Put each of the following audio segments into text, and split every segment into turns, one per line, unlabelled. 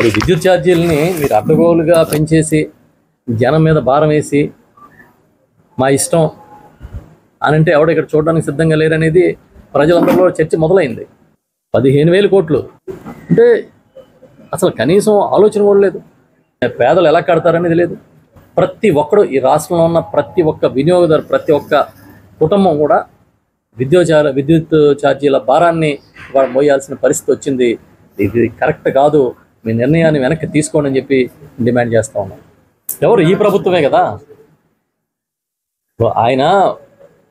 ఇప్పుడు విద్యుత్ ఛార్జీలని మీరు అడ్డగోలుగా పెంచేసి జనం మీద భారం వేసి మా ఇష్టం అని అంటే ఎవడ ఇక్కడ చూడడానికి సిద్ధంగా లేరనేది ప్రజలందరిలో చర్చ మొదలైంది. 15,000 కోట్లు అంటే అసలు కనీసం ఆలోచన కూడా లేదు. పేదలు ఎలా కడతారనేది లేదు. ప్రతి ఒక్కడు ఈ రాష్ట్రంలో ఉన్న ప్రతి ఒక్క వినియోగదారు, ప్రతి ఒక్క కుటుంబం కూడా విద్యుత్ ఛార్జీల భారాన్ని మోయాల్సిన పరిస్థితి వచ్చింది. ఇది కరెక్ట్ కాదు, మీ నిర్ణయాన్ని వెనక్కి తీసుకోండి అని చెప్పి డిమాండ్ చేస్తూ ఉన్నాం. ఎవరు? ఈ ప్రభుత్వమే కదా. ఆయన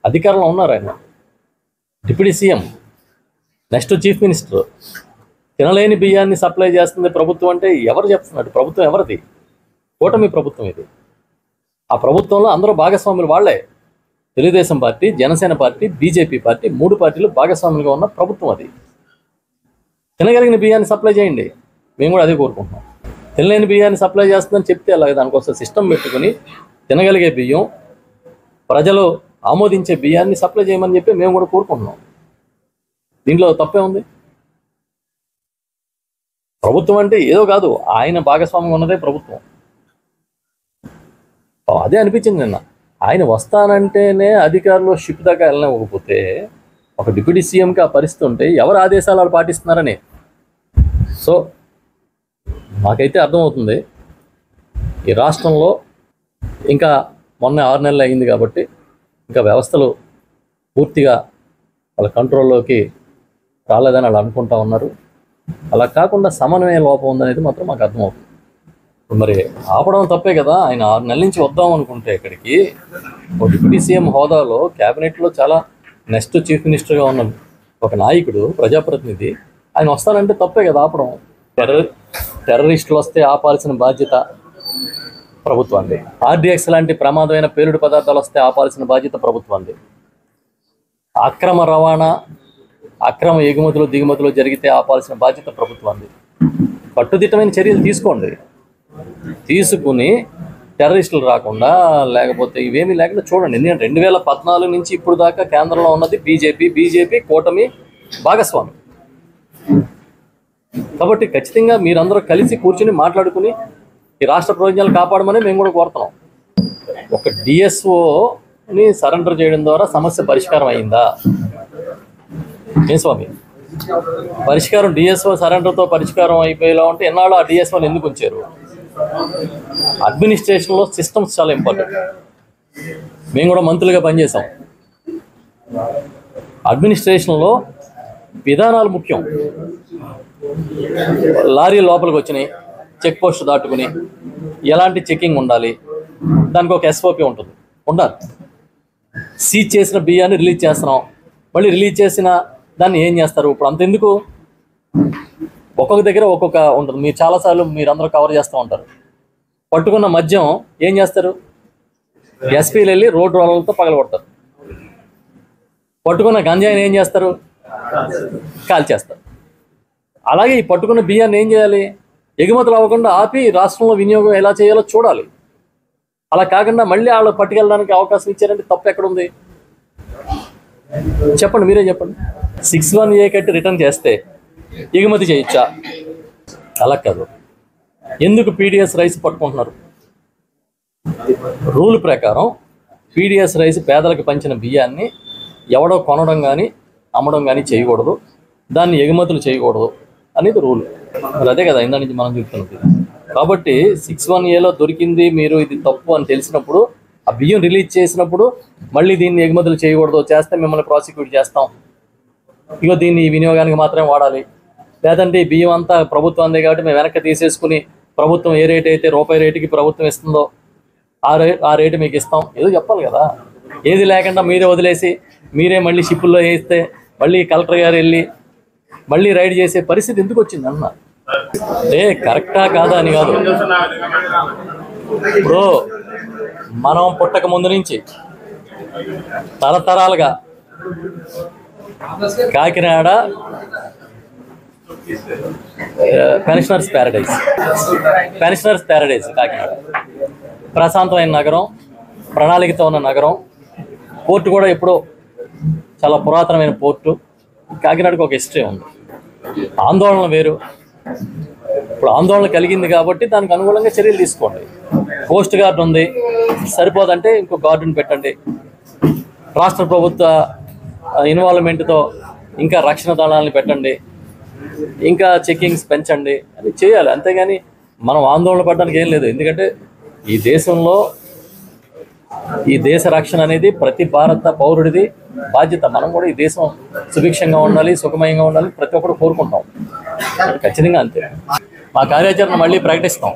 అధికారంలో ఉన్నారు, ఆయన deputy CM, next chief minister. తినలేని బియ్యాన్ని సప్లై చేస్తుంది ప్రభుత్వం అంటే ఎవరు చెప్తున్నాడు? ప్రభుత్వం ఎవరిది? కూటమి ప్రభుత్వం ఇది. ఆ ప్రభుత్వంలో అందరూ భాగస్వాములు వాళ్ళే. Telugu Desam party, Janasena party, BJP party, 3 పార్టీలు భాగస్వాములుగా ఉన్న ప్రభుత్వం అది. తినగలిగిన బియ్యాన్ని సప్లై చేయండి, మేము కూడా అదే కోరుకుంటున్నాం. తినలేని బియ్యాన్ని సప్లై చేస్తుందని చెప్తే అలాగే దానికోసం సిస్టమ్ పెట్టుకుని తినగలిగే బియ్యం, ప్రజలు ఆమోదించే బియ్యాన్ని సప్లై చేయమని చెప్పి మేము కూడా కోరుకుంటున్నాం. దీంట్లో తప్పే ఉంది? ప్రభుత్వం అంటే ఏదో కాదు, ఆయన భాగస్వామ్యం ఉన్నదే ప్రభుత్వం. అదే అనిపించింది నిన్న. ఆయన వస్తానంటేనే అధికారులు షిప్ దాకా వెళ్ళనివ్వకపోతే ఒక డిప్యూటీ సీఎంకి ఆ పరిస్థితి ఉంటే ఎవరు ఆదేశాలు వాళ్ళు పాటిస్తున్నారని. సో మాకైతే అర్థమవుతుంది ఈ రాష్ట్రంలో ఇంకా మొన్న 6 నెలలు అయింది కాబట్టి ఇంకా వ్యవస్థలు పూర్తిగా వాళ్ళ కంట్రోల్లోకి రాలేదని వాళ్ళు అనుకుంటా ఉన్నారు. అలా కాకుండా సమన్వయ లోపం ఉందనేది మాత్రం మాకు అర్థమవుతుంది. మరి ఆపడం తప్పే కదా. ఆయన 6 నెలల నుంచి వద్దాం అనుకుంటే ఇక్కడికి ఒక డిప్యూటీ సీఎం హోదాలో క్యాబినెట్లో చాలా నెక్స్ట్ చీఫ్ మినిస్టర్గా ఉన్న ఒక నాయకుడు, ప్రజాప్రతినిధి, ఆయన వస్తానంటే తప్పే కదా ఆపడం. టెర్రరిస్టులు వస్తే ఆపాల్సిన బాధ్యత ప్రభుత్వాన్ని, RDX లాంటి ప్రమాదమైన పేలుడు పదార్థాలు వస్తే ఆపాల్సిన బాధ్యత ప్రభుత్వాన్ని, అక్రమ రవాణా, అక్రమ ఎగుమతులు దిగుమతులు జరిగితే ఆపాల్సిన బాధ్యత ప్రభుత్వాన్ని. కట్టుదిట్టమైన చర్యలు తీసుకోండి. తీసుకుని టెర్రరిస్టులు రాకుండా లేకపోతే ఇవేమీ లేకుండా చూడండి. ఎందుకంటే 2014 నుంచి ఇప్పుడు దాకా కేంద్రంలో ఉన్నది బీజేపీ కూటమి భాగస్వామి. కాబట్టి ఖచ్చితంగా మీరందరూ కలిసి కూర్చుని మాట్లాడుకుని ఈ రాష్ట్ర ప్రయోజనాలు కాపాడమని మేము కూడా కోరుతున్నాం. ఒక డిఎస్ఓని సరెండర్ చేయడం ద్వారా సమస్య పరిష్కారం అయిందా? ఏం స్వామి, పరిష్కారం డిఎస్ఓ సరెండర్తో పరిష్కారం అయిపోయేలా ఉంటే ఎన్నాళ్ళు ఆ డిఎస్ఓని ఎందుకు ఉంచారు? అడ్మినిస్ట్రేషన్లో సిస్టమ్స్ చాలా ఇంపార్టెంట్. మేము కూడా మంత్రులుగా పనిచేసాం. అడ్మినిస్ట్రేషన్లో విధానాలు ముఖ్యం. లారీ లోపలికి వచ్చినాయి, చెక్ పోస్ట్ దాటుకుని ఎలాంటి చెకింగ్ ఉండాలి, దానికి ఒక SOP ఉండాలి. సీజ్ చేసిన బియ్యాన్ని రిలీజ్ చేస్తున్నాం, మళ్ళీ రిలీజ్ చేసిన దాన్ని ఏం చేస్తారు? ఇప్పుడు అంతెందుకు, ఒక్కొక్క దగ్గర ఒక్కొక్క ఉంటుంది. మీరు చాలాసార్లు మీరందరూ కవర్ చేస్తూ ఉంటారు. పట్టుకున్న మద్యం ఏం చేస్తారు? SPలు వెళ్ళి రోడ్డు రోలర్లతో పగలగొడతారు. పట్టుకున్న గంజాయిని ఏం చేస్తారు? కాల్చేస్తారు. అలాగే ఈ పట్టుకున్న బియ్యాన్ని ఏం చేయాలి? ఎగుమతులు అవ్వకుండా ఆపి రాష్ట్రంలో వినియోగం ఎలా చేయాలో చూడాలి. అలా కాకుండా మళ్ళీ వాళ్ళు పట్టుకెళ్ళడానికి అవకాశం ఇచ్చారంటే తప్పు ఎక్కడుంది? చెప్పండి, మీరే చెప్పండి. 61A కట్టి రిటర్న్ చేస్తే ఎగుమతి చేయొచ్చా? అలా కాదు. ఎందుకు PDS రైస్ పట్టుకుంటున్నారు? రూల్ ప్రకారం PDS రైస్ పేదలకు పంచిన బియ్యాన్ని ఎవడో కొనడం కానీ అమ్మడం కానీ చేయకూడదు, దాన్ని ఎగుమతులు చేయకూడదు అనేది రూల్. మరి అదే కదా ఇందా నుంచి మనం చెప్తున్నది. కాబట్టి 61Aలో దొరికింది, మీరు ఇది తప్పు అని తెలిసినప్పుడు ఆ బియ్యం రిలీజ్ చేసినప్పుడు మళ్ళీ దీన్ని ఎగుమతులు చేయకూడదు, చేస్తే మిమ్మల్ని ప్రాసిక్యూట్ చేస్తాం, ఇగో దీన్ని వినియోగానికి మాత్రమే వాడాలి, లేదంటే ఈ బియ్యం అంతా ప్రభుత్వందే కాబట్టి మేము వెనక్కి తీసేసుకుని ప్రభుత్వం ఏ రేట్ అయితే రూపాయి రేటుకి ప్రభుత్వం ఇస్తుందో ఆ రేటు మీకు ఇస్తాం, ఏదో చెప్పాలి కదా. ఏది లేకుండా మీరే వదిలేసి మీరే మళ్ళీ షిప్పుల్లో వేస్తే మళ్ళీ కలెక్టర్ గారు వెళ్ళి మళ్ళీ రైడ్ చేసే పరిస్థితి ఎందుకు వచ్చింది అన్న? కరెక్టా కాదా అని కాదు. ఇప్పుడు మనం పుట్టక ముందు నుంచి తరతరాలుగా కాకినాడ పెన్షనర్స్ ప్యారడైజ్ కాకినాడ ప్రశాంతమైన నగరం, ప్రణాళికతో ఉన్న నగరం. పోర్టు కూడా ఎప్పుడో చాలా పురాతనమైన పోర్టు. కాకినాడకు ఒక హిస్టరీ ఉంది. ఆందోళన వేరు, ఇప్పుడు ఆందోళన కలిగింది కాబట్టి దానికి అనుగుణంగా చర్యలు తీసుకోండి. కోస్ట్ గార్డ్ ఉంది, సరిపోదంటే ఇంకో గార్డుని పెట్టండి. రాష్ట్ర ప్రభుత్వ ఇన్వాల్వ్మెంట్తో ఇంకా రక్షణ దళాలను పెట్టండి, ఇంకా చెకింగ్స్ పెంచండి అని చేయాలి. అంతేగాని మనం ఆందోళన పడడానికి ఏం లేదు. ఎందుకంటే ఈ దేశంలో ఈ దేశ రక్షణ అనేది ప్రతి భారత పౌరుడిది బాధ్యత. మనం కూడా ఈ దేశం సుభిక్షంగా ఉండాలి, సుఖమయంగా ఉండాలి ప్రతి ఒక్కరు కోరుకుంటాం. ఖచ్చితంగా అంతే. మా కార్యాచరణ మళ్ళీ ప్రకటిస్తాం.